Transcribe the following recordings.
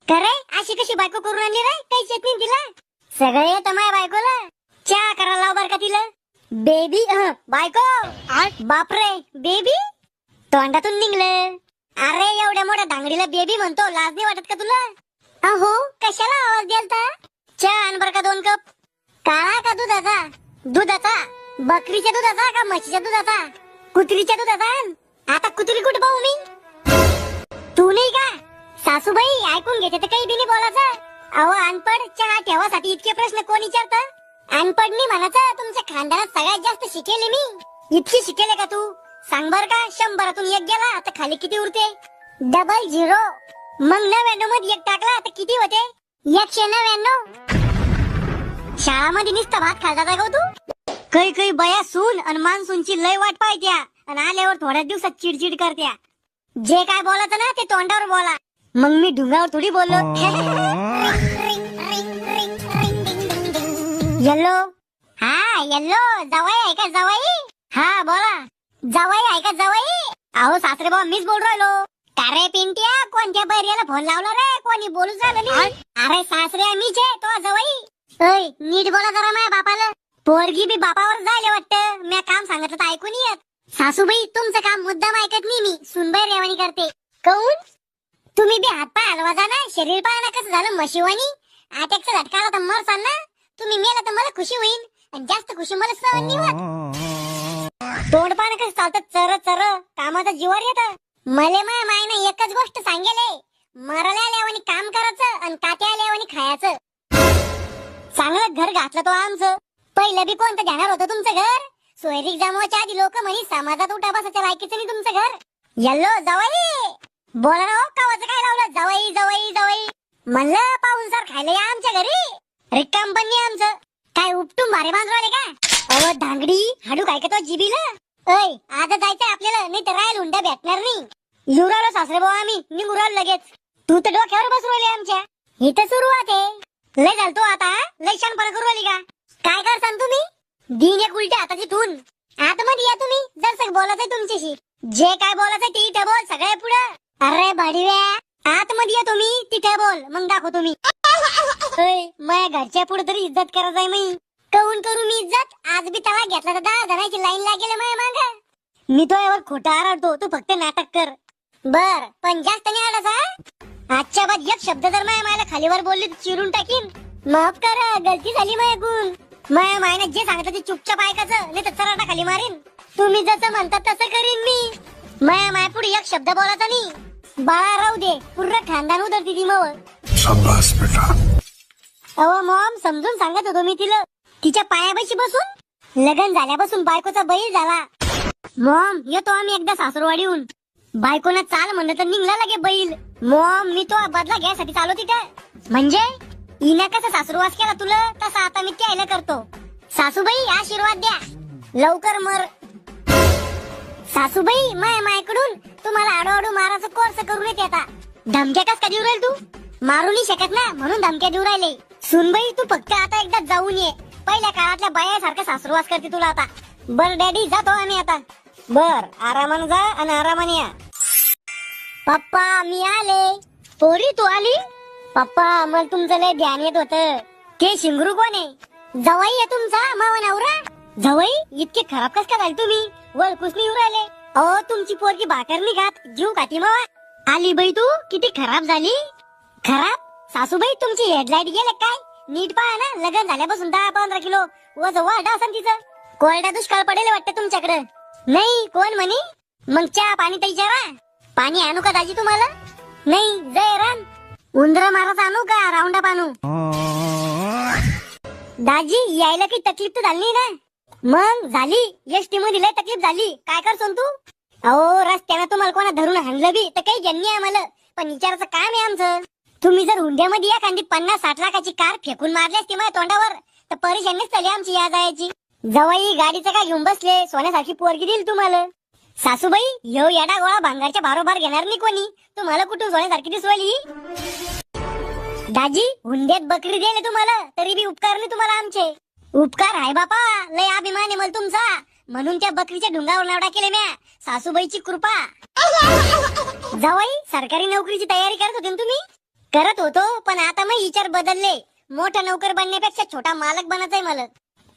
करे अशी कशी बायको करून आणली रे? काही येत नाही तिला? सगळं येतं माझ्या बायकोला. चहा करायला लाव बर का तिला. बेबी बायको. बापरे बेबी तोंडातून निघलं. अरे एवढ्या मोठ्या दांगडीला बेबी म्हणतो, लाज नाही वाटत का तुला? अहो कशाला आवाज द्यालता? चहा आण बर का 2 कप. काळा का दुधाचा? दुधाचा. बकरीच्या दुधाचा का म्हशीच्या दुधाचा? कुत्रीच्या दुधाचा आण. आता कुत्री कुठे पाहू मी? तू नाही का? सासूबाई ऐकून घेते तर काही बी नाही बोलायचं. अहो अनपड, चहा ठेवासाठी इतके प्रश्न कोण विचारतं? अनपड नाही म्हणायचं. तुमच्या खानदानात सगळ्यात जास्त शिकेले मी. इतकी शिकेले का तू? सांग बर का, 100तून 1 गेला तर खाली किती उरते? 00. मग 99 मध्ये 1 टाकला तर किती होते? 199. शाळामध्ये नुसता भात खायचा का तू? काही बया सून आणि मान्सूनची लय वाट पाहत्या आणि आल्यावर थोड्याच दिवसात चिडचिड करत्या. जे काय बोलायचं ना ते तोंडावर बोला. मग मी ढुंगावर थोडी बोललो. येल्लो. हा येल्लो. जावाई आहे का जावाई? हा बोला. जावाई आहे का जावाई? अहो सासरे भाऊ मीच बोल राहिलो. का रे पिंट्या, कोणत्या बैर्याला फोन लावला रे? कोणी बोलू झालं नाही. अरे सासरे मीच आहे, तो जावाई. ओय नीट बोला जरा माझ्या बापाला. पोरगी बी बापावर जायला वाटतं. मी काम सांगितलं तर ऐकून येत. सासूबाई तुमचं काम मुद्दाम ऐकत नाही मी. सुनबाई रेवाणी करते. काऊन? तुम्ही बी हातपाय हलवा जा ना. शरीर पाहा कसं झालं म्हशीवानी. अटॅकचा झटका आला तर मरसान ना. तुम्ही मेला तर मला खुशी होईल आणि जास्त खुशी मला सहन नाही होत. तोंड पाहणं कसं चालतं चर चर. कामाचं जीवावर येतं. मले मायनं एकच गोष्ट सांगेले. मराला आल्यावानी काम करायचं आणि काट्या आल्यावानी खायचं. चांगलं घर घातलं तो आमचं. पहिलं बी कोणतं घेणार होतं तुमचं घर? सोयरीक जमवायच्या आधी लोक म्हणी समाजात उठा बसायच्या लायकीचं नाही तुमचं घर. येल्लो जावाई. बोला ना हो, कावाचं काय लावलं? जावाई जावाई जावाई म्हणलं. पाहुणसार खायला या आमच्या घरी. रिकाम पण नाही आमचं. काय उपटून भारे बांधवाले का? अहो धांगडी हाडू काय का तो जिबीला? ऐ आता जायचंय आपल्याला, नाही तर राहायला हुंडा भेटणार नाही. येऊ राहिलो सासरे भाऊ आम्ही. निघू राहिलो लगेच. तू तर डोक्यावर बसू राहिली आमच्या. इथं सुरुवात आहे. लय झालं तो आता. लय शानपणा करू राहिली का? काय करसान तुम्ही? दिन एक उलट्या हाताची ठून. आतमध्ये या तुम्ही. जर बोलायचंय तुमच्याशी. जे काय बोलायचंय ते इथं बोल. सगळे पुढं. अरे भाडीव्या आतमध्ये या तुम्ही. तिथे बोल मग दाखवतो मी. माझ्या घरच्या पुढे तरी इज्जत करायचंय मी. काऊन करू मी इज्जत? आज बी तवा घेतला तर 10 जणांची लाईन लागेल माझ्या माग. मी तो यावर खोटा आरडतो. तू फक्त नाटक कर. बर पण जास्त नाही आडाचा. आजच्या बाद एक शब्द जर मायला खालीवर बोलली तर चिरून टाकीन. माफ करा, गलती झाली माझ्याकडून. माया मायने जे सांगितलं ते चुपचाप ऐकायचं, नाही तर चराटा खाली मारीन. तुम्ही जसं म्हणतात तसं करीन मी. माया माय पुढे एक शब्द बोलायचा नाही. बाळा राहू दे, पूर्ण खानदान उधरती ती मग. शाबास बेटा. अहो मॉम समजून सांगत होतो मी तिला. तिच्या पायापाशी बसून. लग्न झाल्यापासून बायकोचा बैल झाला. मॉम येतो आम्ही एकदा सासरवाडीहून. बायकोना चाल म्हणलं तर निघला लगे बैल. मॉम मी तो बदला घ्यायसाठी चालू तिथं. म्हणजे हिनं कसा सासुरवास केला तुला, तसा आता मी त्याला करतो. सासूबाई आशीर्वाद द्या. लवकर मर. सासूबाई मायकडून तुम्हाला आडोआडू मारायचा कोर्स करून येते आता. धमक्या कस का देऊ राहील तू? मारू नाही शकत ना म्हणून धमक्या देऊ राहिले. सुनबाई तू फक्त आता एकदा जाऊन ये. पहिल्या काळातल्या बायासारखं सासुरवास करते तुला आता. बर डॅडी जातो आम्ही आता. बर आरामाने जा आणि आरामाने या. पप्पा मी आले. पोरी तू आली? पप्पा मला तुमचं लय ध्यान येत होतं. ते शिंगरू कोण आहे? जवाई आहे तुमचा मावा नवरा? जवाई इतके खराब कस का झाले तुम्ही? वळखूस नाही राहिले. अहो तुमची पोरगी भाकर नाही खात, जीव खाती मावा. आली बाई तू किती खराब झाली. खराब? सासूबाई तुमची हेडलाईट गेले काय? नीट पहा ना. लग्न झाल्यापासून 10-15 किलो वजन वाढ असं तिचं. कोरडा दुष्काळ पडेल वाटतं तुमच्याकडे. नाही कोण म्हणे? मग चहा पाणी तर विचारा. पाणी आणू का दाजी तुम्हाला? नाही जय रान. उंदर मारायचं आणू का राऊंडा आणू? दाजी यायला काही तकलीफ तर झाली नाही ना? मग झाली. एसटी मध्ये लय तकलीफ झाली. काय करतो तू? अहो रस्त्यानं तुम्हाला कोणा धरून हाणलं बी तर काही ज्यांनी आम्हाला. पण विचारायचं काम आहे आमचं. तुम्ही जर हुंड्यामध्ये एखादी 50-60 लाखाची कार फेकून मारली असती माझ्या तोंडावर तर परेशानीच झाली आमची या जायची. जवाई गाडीचं काय घेऊन बसले? सोन्यासारखी पोरगी दिली तुम्हाला. सासूबाई ह्यो येडा गोळा भांगारच्या बारोबार घेणार नाही कोणी. तुम्हाला कुठून सोन्यासारखी दिसवाली? दाजी हुंड्यात बकरी दिले तुम्हाला तरी बी उपकार नाही तुम्हाला आमचे. उपकार आहे बापा, लय अभिमान आहे मला तुमचा. म्हणून त्या बकरीच्या ढुंगावर नावडा केले म्या. सासूबाईची कृपा. जावाई सरकारी नोकरीची तयारी करत होते तुम्ही? करत होतो, पण आता मी विचार बदलले. मोठा नोकर बनण्यापेक्षा छोटा मालक बनायचंय मला.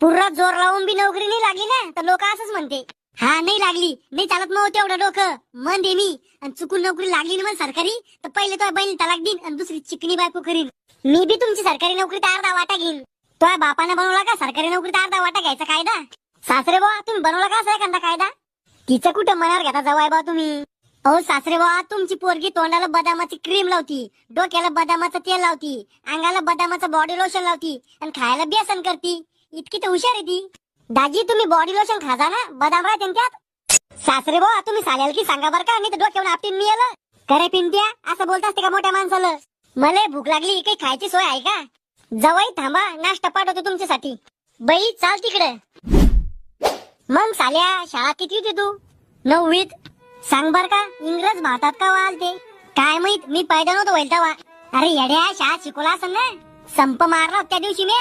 पुरा जोर लावून बी नोकरी नाही लागली ना तर लोक असंच म्हणते, हा नाही लागली, नाही चालत मग तेवढं डोकं मन दे मी. आणि चुकून नोकरी लागली ना मला सरकारी, तर पहिले तो बहिणी तलाक देईन आणि दुसरी चिकनी बायको करीन. मी बी तुमची सरकारी नोकरीत अर्धा वाटा घेईन. तो बापाने बनवला का सरकारी नोकरीत अर्धा वाटा घ्यायचा कायदा? सासरे बुवा तुम्ही बनवला का असा एखादा कायदा? तिचं कुठं मनावर घेता जवाय बा तुम्ही? अहो सासरे बुवा, तुमची पोरगी तोंडाला बदामाची क्रीम लावती, डोक्याला बदामाचं तेल लावती, अंगाला बदामाचं बॉडी लोशन लावती आणि खायला बेसन करती. इतकी तर हुशार आहे ती. दाजी तुम्ही बॉडी लोशन खाजा ना, बदाम राहते त्यात. सासरे बुवा तुम्ही साल्याल की सांगा बर का, नाही तर डोक्यावर आपटीन मी आलं. करे पिंट्या असं बोलत असते का मोठ्या माणसाला? मला भूक लागली, काही खायची सोय आहे का? जवाई थांबा, नाश्ता पाठवतो तुमच्यासाठी. बाई चाल तिकडे. मग साल्या शाळा किती होती तू? 9वीत. सांग बर का इंग्रज भारतात का वालते? काय माहित, मी पैदा नव्हतो व्हायला तेव्हा. अरे येड्या, शाळा शिकवला असेल ना. संप मारला त्या दिवशी मी.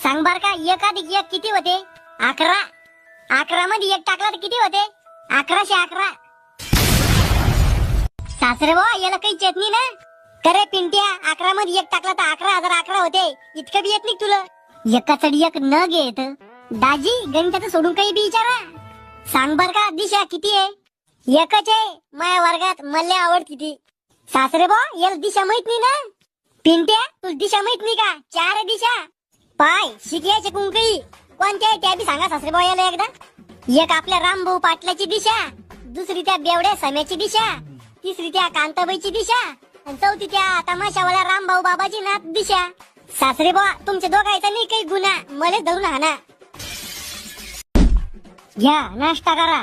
सांग बर का 1 अधिक 1 किती होते? 11. 11 मध्ये 1 टाकला तर किती होते? 1111. सासरे बुवा याला काही चेतनी ना? करे पिंट्या 11 मध्ये 1 टाकला तर 11,011 होते. इतकं बी येत नाही तुला? एकाचडी 1 न घेत. दाजी गणिताचं सोडून काही बी विचारा. सांग बर का दिशा किती आहे? 1च आहे. माझ्या वर्गात मला आवडती ती. सासरे बुवा याला दिशा माहित नाही ना? पिंट्या तुला दिशा माहित नाही का? 4 आहे दिशा. पाय शिकायचे कुंकई कोणत्या आहे त्या बी सांगा सासरे बुवा याला एकदा. एक आपल्या रामभाऊ पाटलाची दिशा, दुसरी त्या बेवड्या सम्याची दिशा, तिसरी त्या कांताबाईची दिशा आणि चौथी त्या तमाशावाल्या रामभाऊ बाबाची नात दिशा. सासरे बुवा तुमच्या दोघांचा नाही काही गुन्हा, मला धरून हाना. घ्या नाश्ता करा.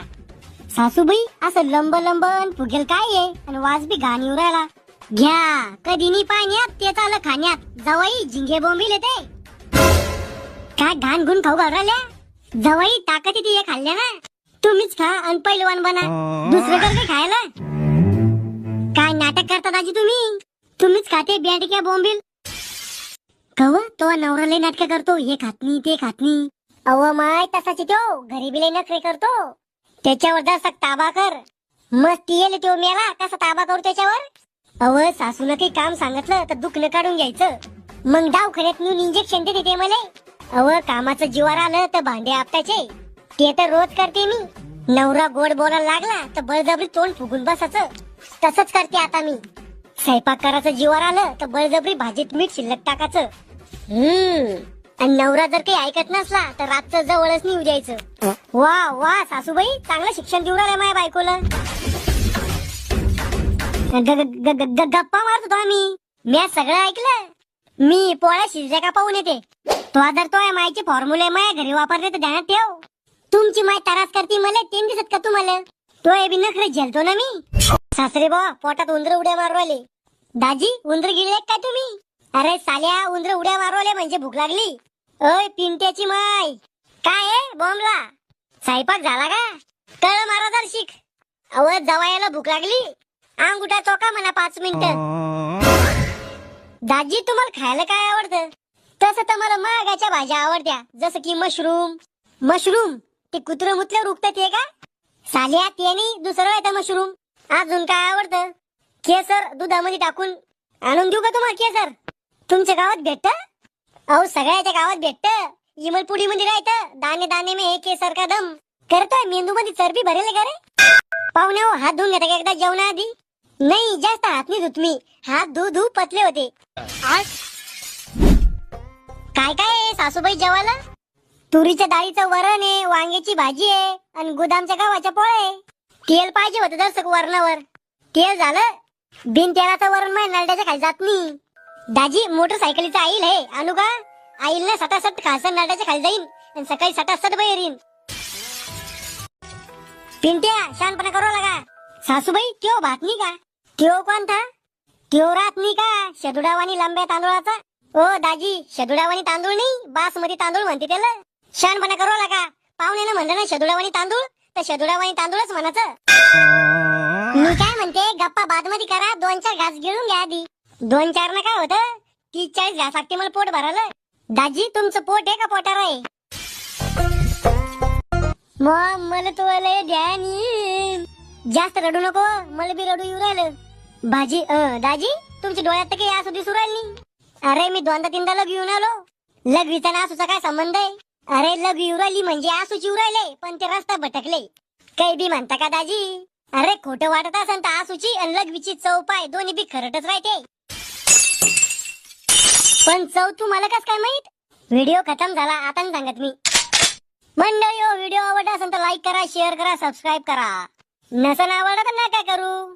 सासूबाई असं लंब लंबन फुगेल काय आहे आणि वाज बी घाण येऊ राहिला. घ्या कधी नी पाण्यात तेच आलं खाण्यात. जवाई झिंगे बोंबील येते. काय घाण गुण खाऊ घालल्या? जवाई ताकद ती हे खाल्ल्या ना. तुम्हीच खा आणि पैलवान बना, दुसरं काही खायला. काय नाटक करता दाजी तुम्ही? तुम्हीच खाते बँडिक्या बोंबील. कव तो नवरा लय नाटक करतो, हे खात नाही ते खात नाही. अव माय तसाची तो घरी बी लय नखरे करतो. त्याच्यावर जसा ताबा कर. मस्ती येईल तो मेला कसा ताबा करू त्याच्यावर? अव सासूला काही काम सांगितलं तर दुखणं काढून घ्यायचं. मग दवाखान्यात नेऊन इंजेक्शन देते मला. अव कामाचं जीवार आलं तर भांडे आपटायचे, ते तर रोज करते मी. नवरा गोड बोलायला लागला तर बळजबरी तोंड फुगून बसायचं, तसंच करते आता मी. स्वयंपाक करायचं जीवार आलं तर बळजबरी भाजीत मीठ शिल्लक टाकायचं. आणि नवरा जर काही ऐकत नसला तर रातचं जवळच नाही द्यायचं. वा वा सासूबाई चांगलं शिक्षण देऊ राहिलं माझ्या बायकोला. गप्पा मारत होतो आम्ही. मी सगळं ऐकलं. मी पोळ्या शिजल्या का पाहून येते. तो जर तो मायचे फॉर्म्युले माझ्या घरी वापरले तर ध्यानात ठेव. तुमची माय त्रास करते मला ते दिसत का तुम्हाला? तो बी नखरे झेलतो ना मी. सासरे बुवा पोटात उंदर उड्या मारवले. दाजी उंदर गिळले काय तुम्ही? अरे साल्या उंदर उड्या मारवले म्हणजे भूक लागली. ओय पिंट्याची माय काय आहे बॉम्बला? स्वयंपाक झाला का? कळ मारा जर शिक. अव जवायला भूक लागली. अंगुठा चोका म्हणा 5 मिनिटं. दाजी तुम्हाला खायला काय आवडतं? तसं तर मला महागाच्या भाज्या आवडत्या, जसं की मशरूम. मशरूम ते कुत्र मुतल्यावर उगतं ते का? साल्या ते नाही, दुसरं येतं मशरूम. अजून काय आवडतं? केसर दुधामध्ये टाकून आणून देऊ का तुम्हाला केसर? तुमच्या गावात भेटत? अहो सगळ्याच्या गावात भेटत. इमलपुडी मध्ये राहतं. दाणे दाणे में केसर का दम. करतोय मेंदू मध्ये चरबी भरेल का रे? पाहुणे हो हात धुवून घेता का एकदा जेवणाआधी? नाही जास्त हात नाही धुत मी. हात धू पतले होते. काय काय आहे सासूबाई जेवायला? तुरीच्या डाळीचं वरण आहे, वांग्याची भाजी आहे आणि गोदामच्या गव्हाच्या पोळ्या आहे. तेल पाहिजे होतं दर्शक वरणावर. तेल झालं. बिन तेलाचं वरण माझ्या नरड्याच्या खाली जात नाही. दाजी मोटरसायकलीचं आईल आहे आणू का? आईल ना सटासट खासन नरड्याच्या खाली जाईन आणि सकाळी सटासट बाहेर येईन. पिंट्या शानपणा करू लागा. सासूबाई त्यो भात नाही का? त्यो कोणता? त्यो रात नाही का शदुडावानी लांब्या तांदूळाचा? ओ दाजी शदुडावानी तांदूळ नाही, बासमती तांदूळ म्हणते त्याला. शानपणा करू लागा. पाहुण्यानं म्हणलं ना शदुडावानी तांदूळ तर शदुडावानी तांदूळच म्हणायचं. मी काय म्हणते गप्पा बादमध्ये करा. 2-4 घास गिळून घ्या आधी. 2-4 न काय होतं? 30-40 घास लागते मला पोट भरायला. दाजी तुमचं पोट आहे का पोटार आहे? मग मला तो लय ध्यान. जास्त रडू नको, मला बी रडू येऊ राहिलं. भाजी दाजी तुमच्या डोळ्यात तर काही आसू दिसू राहिली नाही. अरे मी दोनदा तीनदा लघ येऊन आलो. लघवीचा ना आसूचा काय संबंध आहे? अरे लघ येऊ राहिली म्हणजे आसूची येऊ राहिले, पण ते रस्ता भटकले. काही बी म्हणता का दाजी? अरे खोटं वाटत असेल तर आसूची आणि लघवीची चव पाय दोन्ही बी खरटच राहते. पण चव तुम्हाला कस काय माहित? व्हिडिओ खतम झाला आता नाही सांगत मी. मंडळी व्हिडिओ आवडला असेल तर लाईक करा, शेअर करा, सबस्क्राईब करा. नसन आवडलं तर नका करू.